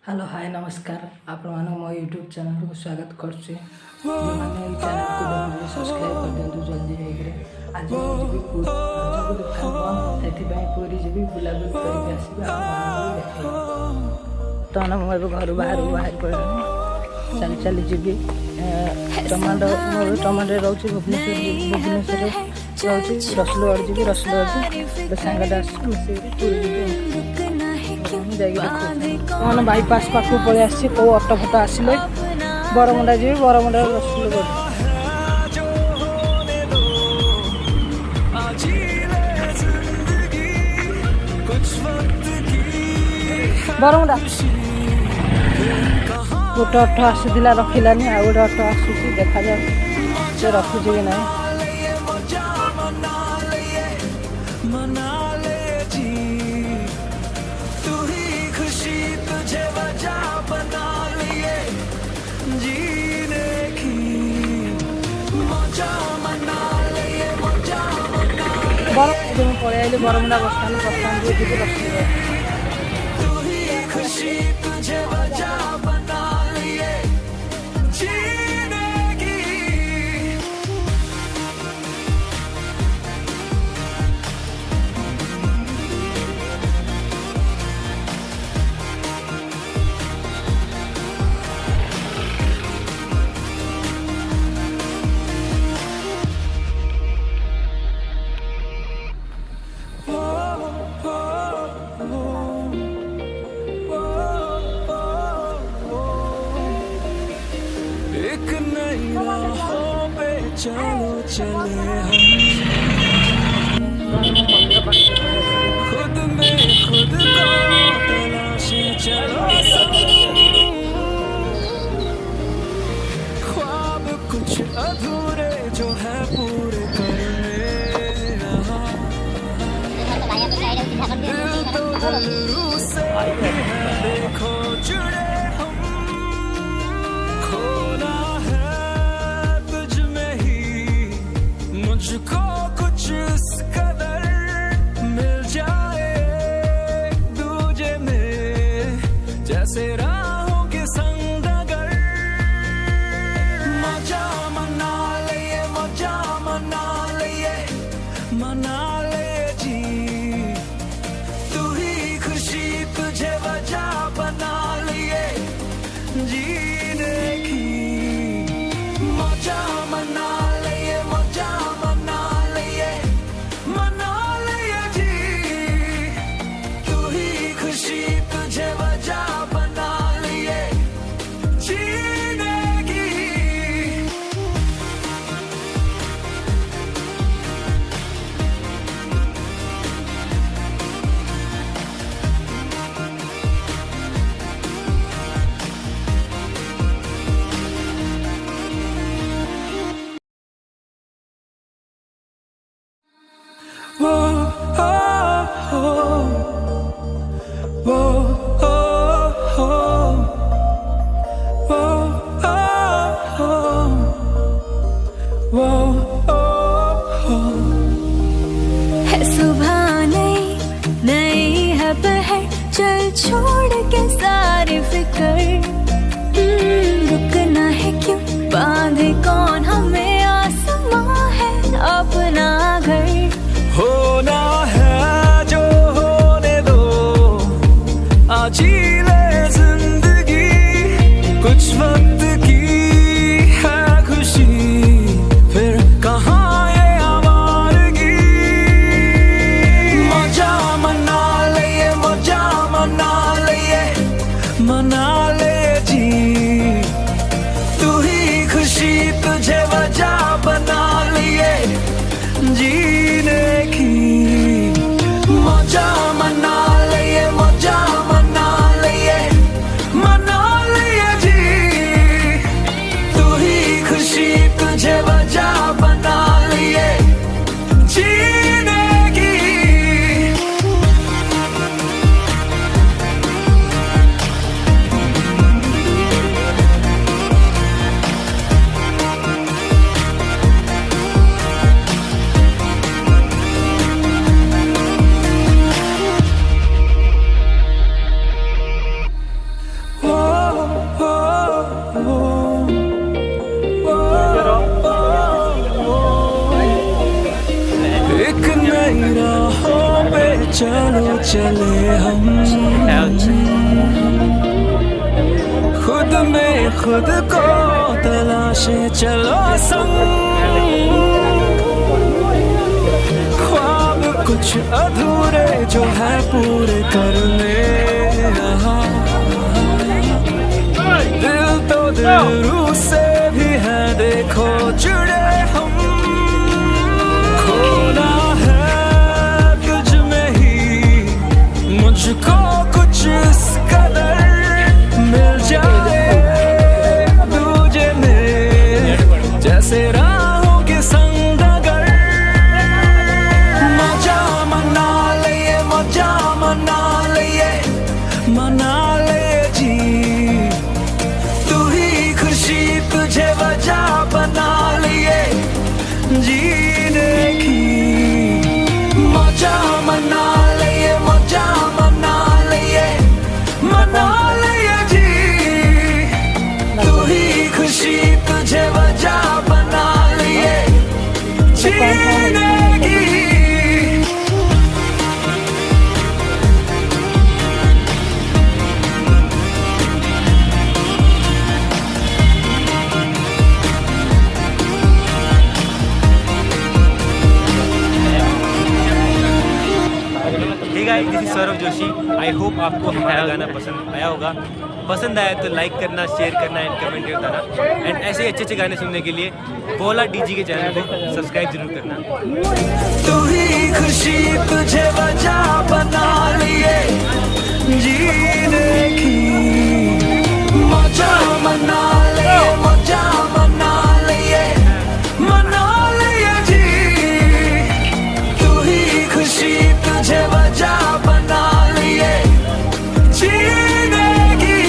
Hello hi नमस्कार आपण मो यूट्यूब चैनल को स्वागत करछे जो माने ई चैनल को सब्सक्राइब कर दियंतु जल्दी जाइकरे आज मैं जीवी पूरी को दुकान सेठी भाई पूरी जीवी बुलाबुल करके आसीबा आपण देखै तो ना मैं घर बाहर पड़े चल चल जीवी टमाटो रोचे भुवनेश्वर रोचे रसलगढ़ जीवी रसलगढ़ सांगटा पूरी कौन बाईपास पाख पलि आसी कौ अटो फटो आसिले बरमुंडा जी बरमुंडा रसलगढ़ बरमुंडा गोटे अटो आसीला रखिलानी आ गोटे अटो आसूसी देखा जाए रखुची कि ना पलि आइले बरमुंडा बस चलो चले खुद में खुद को तलाशे चलो ख्वाब कुछ अधूरे जो है पूरे करने दिल तो दिल से देखो जुड़े हम खोना मुझको कुछ इस कदर मिल जाए दूजे में जैसे राहों के संग अगर मजा मना ले जी तू ही खुशी तुझे वजह बना लिए जीने की मजा मना चल छोड़ के सारी फिक्र रुकना है क्यों बांधे कौन हमें आसमां है अपना घर होना है जो होने दो आज ही ले जिंदगी कुछ वक्त की है खुशी फिर कहाँ ये आवारगी मजा मना ले जी तू ही खुशी तुझे वजह बना लिए जीने की मजा मना लिए जी तू ही खुशी तुझे वजह बना लिए जीने की एक नई राहों पे चलो चले हम, खुद में खुद को तलाशे चलो संग, ख्वाब कुछ अधूरे जो है पूरे करने, दिल तो दिल रूह से भी है देखो जुड़े हम, खोना है तुझ में ही मुझको कुछ इस कदर, मिल जाए दूजे में जैसे राहों के संग अगर, मजा मना लिए मजा मना लिए मना ले जी, तू ही खुशी तुझे वजह बना लिए जीने की, मजा मना लिए मजा मना लिए मना लिए जी, तू ही खुशी तुझे वजह बना लिए जीने की। Hey guys, this is Saurabh Joshi. I hope आपको हमारा गाना पसंद आया होगा। पसंद आया तो लाइक करना, शेयर करना एंड कमेंट में बताना। एंड ऐसे ही अच्छे अच्छे गाने सुनने के लिए बोला डीजी के चैनल को सब्सक्राइब जरूर करना। तू ही खुशी तुझे वजह बना लिए जीने की, मजा मना लिए मजा मना लिए मना लिए जी, तू ही खुशी तुझे वजह बना लिए जीने की।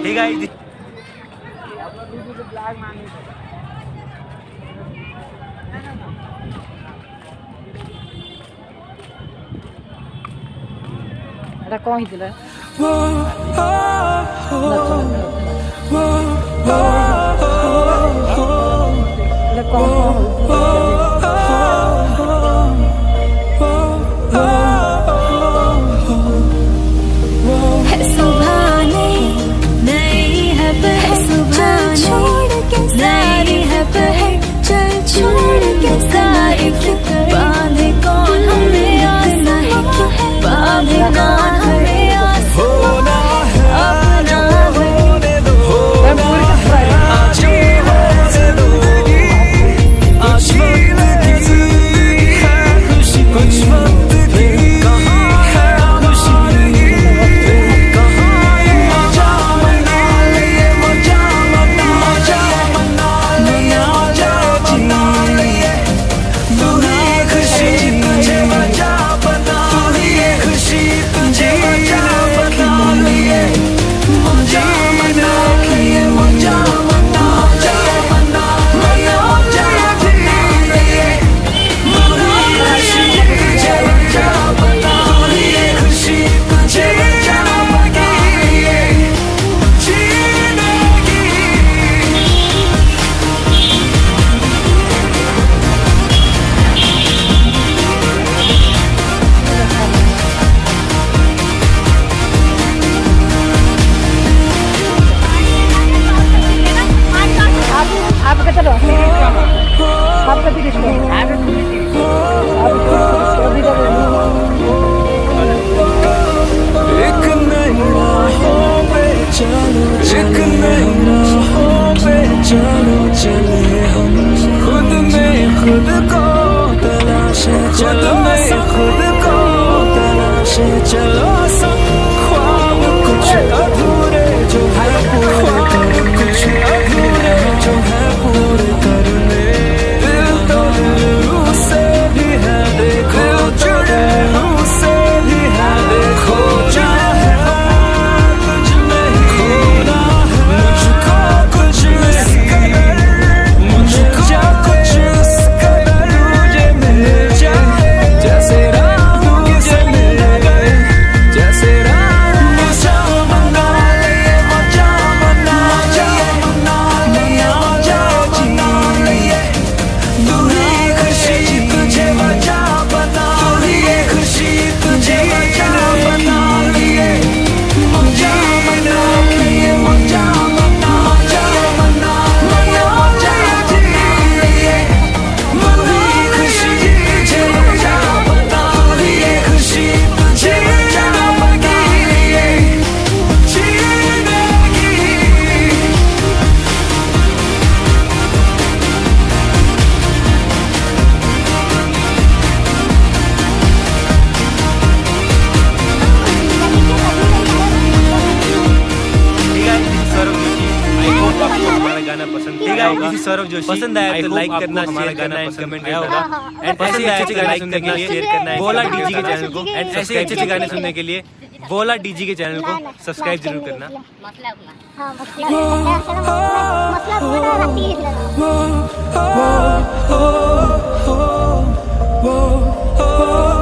हे गाइस, এটা କଣ ହେଇଥିଲା? এটা है सुबह नहीं नई है पहर, सुबह छोड़ के सारी है पहर, चल छोड़ के सारी फिक्र, बांधे कौन हमें आसमां है, बांधे कौन हमें आसमां होना है जो होने होगा। सौरभ जोशी पसंद आया तो लाइक करना, हमारा गाना कमेंट आया होगा। एंड ऐसे अच्छे गाने सुनने के लिए शेयर करना है बोला डीजी के चैनल को। एंड ऐसे अच्छे गाने सुनने के लिए बोला डीजी के चैनल को सब्सक्राइब जरूर करना। oh, oh, oh, oh.